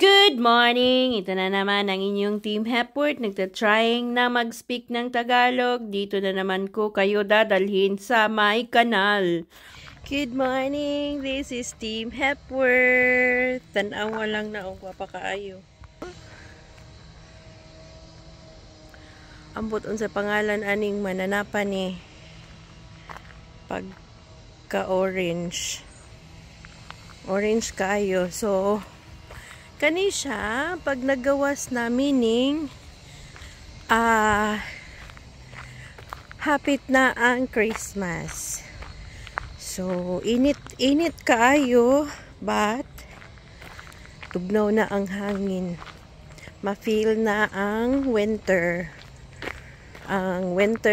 Good morning! Ito na naman ang inyong Team Hepworth. Nagtatrying na mag-speak ng Tagalog. Dito na naman ko kayo dadalhin sa my kanal. Good morning! This is Team Hepworth. Tanawa lang na ang papakaayo. Ambot unsa pangalan aning mananapan ni pagka-orange. Orange kaayo. So, kani siya, pag nagawas na meaning, hapit na ang Christmas. So, init kaayo, but, tugnaw na ang hangin. Ma-feel na ang winter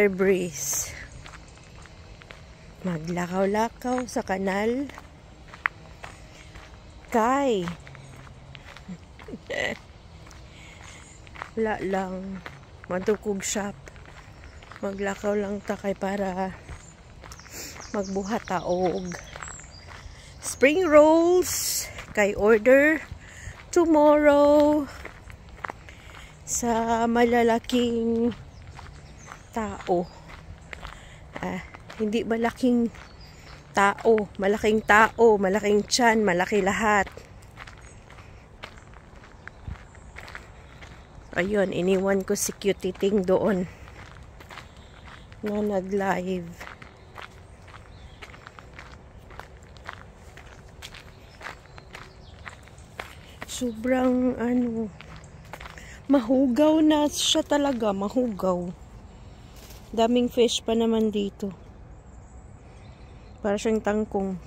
breeze. Maglakaw-lakaw sa kanal. Kay, wala lang matukog shop, maglakaw lang ta kay para magbuhat taog spring rolls kay order tomorrow sa malalaking tao, hindi malaking tao, malaking tiyan, malaki lahat. Ayun, iniwan ko si Cutie Ting doon na nag-live. Sobrang mahugaw na siya talaga, mahugaw. Daming fish pa naman dito. Para siyang kangkong.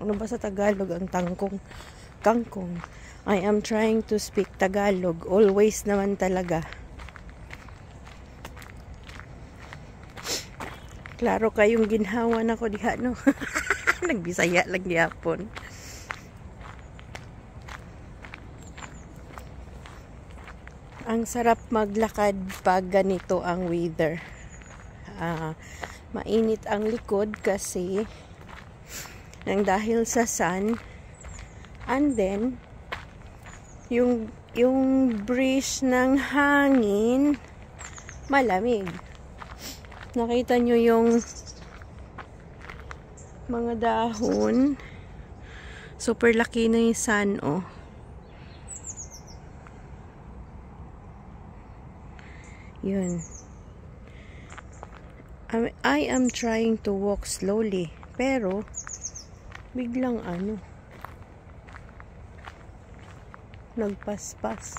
Ano ba sa Tagalog ang kangkong? I am trying to speak Tagalog. Always naman talaga. Klaro kayong ginhawan ako diha, no? Nagbisaya lang gihapon. Ang sarap maglakad pag ganito ang weather. Mainit ang likod kasi nang dahil sa sun, and then yung breeze ng hangin malamig. Nakita nyo yung mga dahon, super laki na yung sun, oh. Yun. I am trying to walk slowly, pero biglang nagpaspas.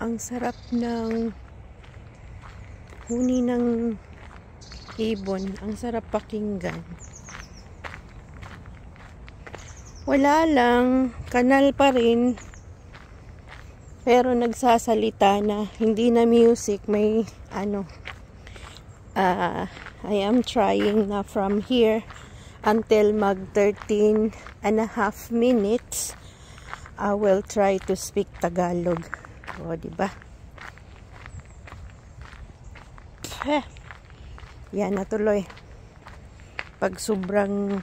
Ang sarap ng huni ng ibon. Ang sarap pakinggan. Wala lang, kanal pa rin. Pero nagsasalita na, hindi na music, may I am trying na from here until mag 13 and a half minutes, I will try to speak Tagalog. O, diba? Yan, natuloy. Pag sobrang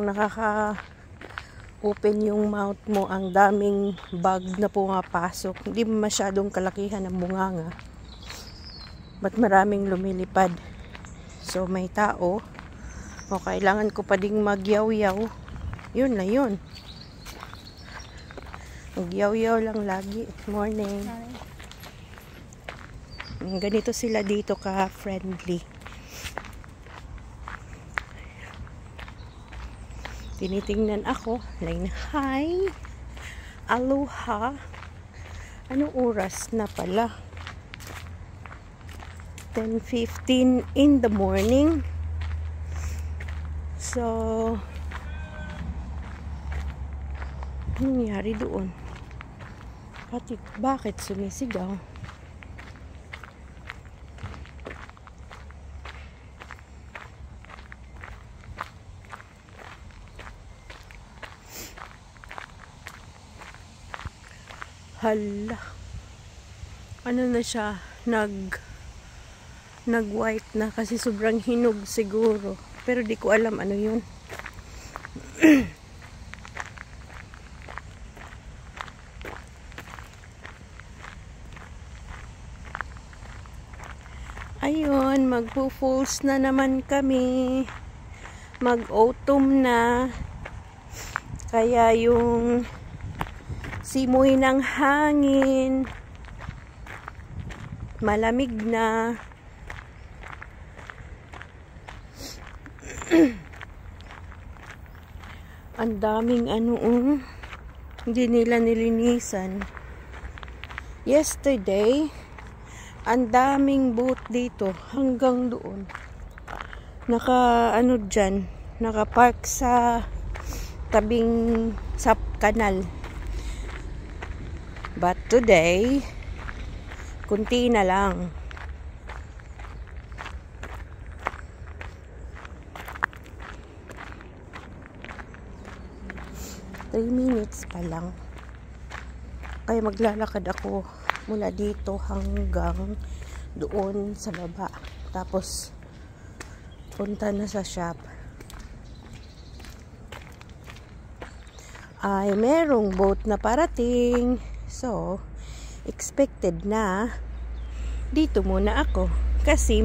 nakaka-open yung mouth mo, ang daming bug na pumapasok. Hindi masyadong kalakihan ng bunganga. Ba't maraming lumilipad? So, may tao. O, kailangan ko pa ding magyaw-yaw. Yun na yun. Magyaw-yaw lang lagi. Morning. Ganito sila dito ka-friendly. Tinitingnan ako. Like, hi! Aloha! Anong oras na pala? 10:15 in the morning. So, anong nangyari doon? Bakit sumisigaw? Hala. Ano na siya? nag-white na kasi sobrang hinog siguro. Pero di ko alam ano yun. Ayun, magpo-falls na naman kami. Mag-autumn na. Kaya yung simoy ng hangin, malamig na. Ang daming hindi nila nilinisan. Yesterday, ang daming boat dito hanggang doon. Naka-park sa tabing sa kanal. But today, kunti na lang. Three minutes pa lang. Kaya maglalakad ako mula dito hanggang doon sa baba. Tapos, punta na sa shop. Ay merong boat na parating. So, expected na dito muna ako. Kasi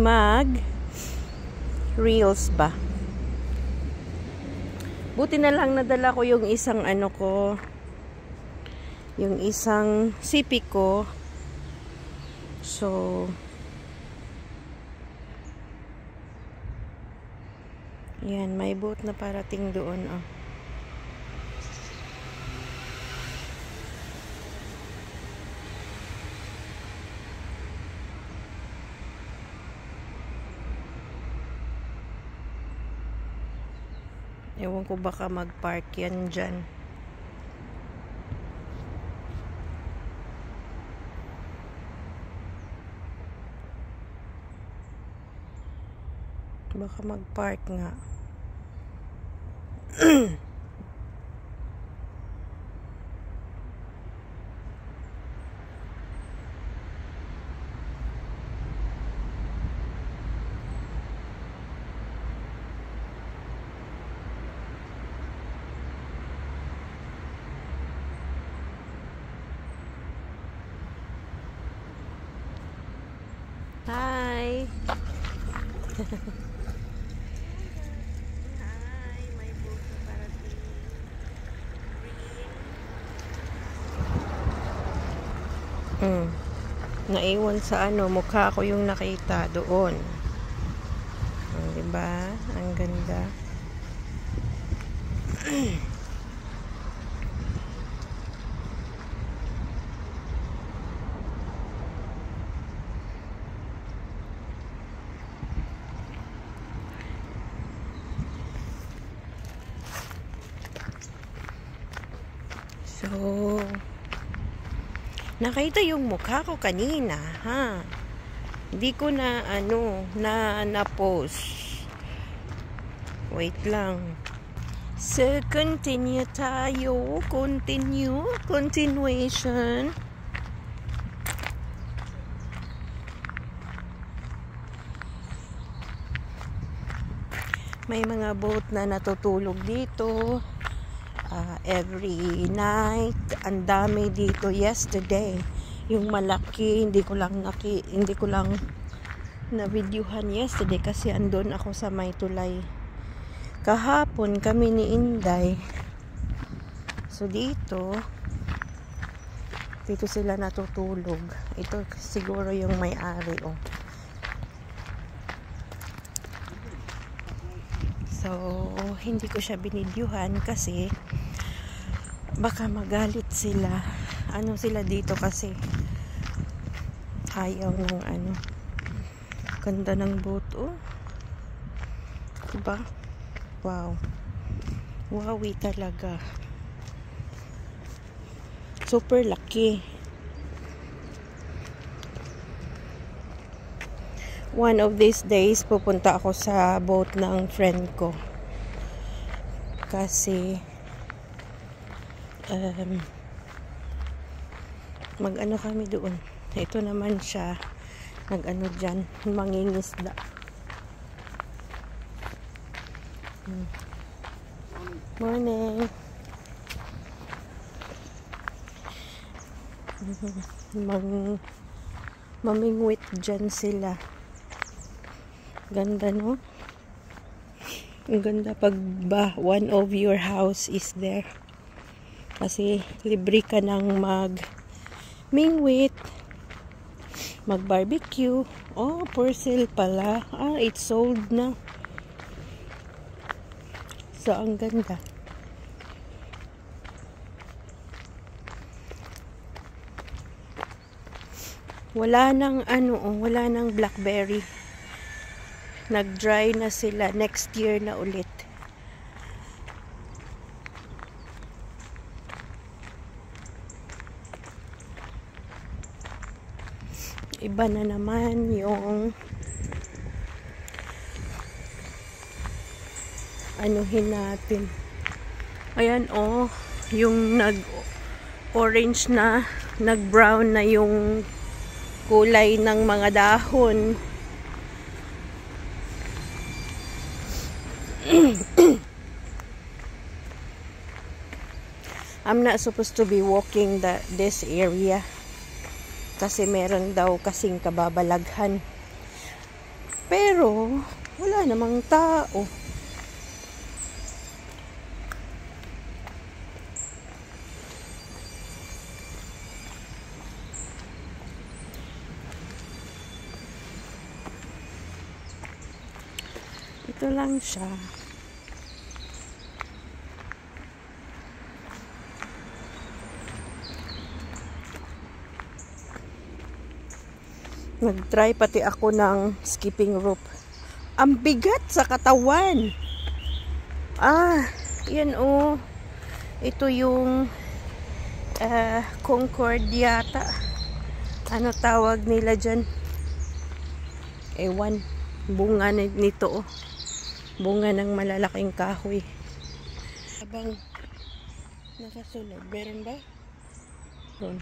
reels ba? Buti na lang nadala ko yung isang yung isang sipi ko. So, yan, may boat na parating doon, oh. Ewan ko baka mag-park yan dyan. Baka mag-park nga. Hi! Hi! May boat na parating. Naiwan sa mukha ko yung nakita doon. Diba? Ang ganda. So, nakita yung mukha ko kanina, ha? Hindi ko na, na-post. Wait lang. So, continue tayo. Continuation. May mga boat na natutulog dito. Every night. Ang dami dito yesterday. Yung malaki, hindi ko lang na-videohan yesterday kasi andun ako sa may tulay. Kahapon kami ni Inday. So dito sila natutulog. Ito siguro yung may-ari, oh. So, hindi ko siya binidyohan kasi baka magalit sila. Sila dito kasi ayaw ng ganda ng boat, oh. Diba? Wow. Wowie talaga. Super laki. One of these days, pupunta ako sa boat ng friend ko. Kasi, mag-ano kami doon. Ito naman siya. nag-ano dyan, mangingisda. Morning. Mamingwit dyan sila. Ganda, no? Ang ganda pag one of your house is there. Kasi libre ka ng mag-mingwit, mag-barbecue. Oh, for sale pala. Ah, it's sold na. So, ang ganda. Wala nang wala nang blackberry. Nag-dry na sila. Next year na ulit. Iba na naman yung anuhin natin. Ayan, oh, yung nag-orange na, nag-brown na yung kulay ng mga dahon. I'm not supposed to be walking this area kasi meron daw kasing kababalaghan. Pero wala namang tao. Ito lang siya. Nag-try pati ako ng skipping rope. Ang bigat sa katawan. Ah, yan oh. Ito yung Concord yata. Ano tawag nila dyan? Ewan. Bunga nito oh. Bunga ng malalaking kahoy. Habang nakasunod. Meron ba? Doon.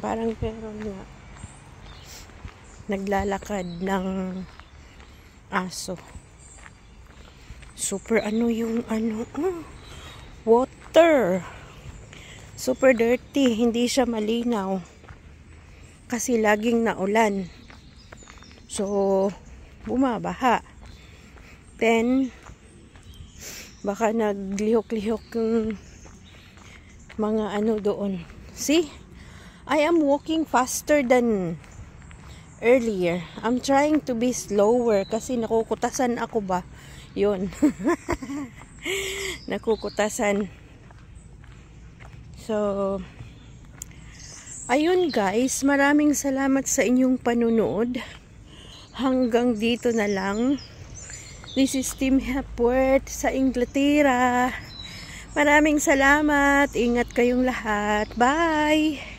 Parang meron nga. Naglalakad ng aso. Super yung water. Super dirty. Hindi siya malinaw. Kasi laging naulan. So, bumabaha. Then, baka naglihok-lihok yung mga doon. See? I am walking faster than earlier. I'm trying to be slower kasi nakukutasan ako ba? Yun. Nakukutasan. So, ayun guys, maraming salamat sa inyong panunood. Hanggang dito na lang. This is Team Hepworth sa Inglaterra. Maraming salamat. Ingat kayong lahat. Bye!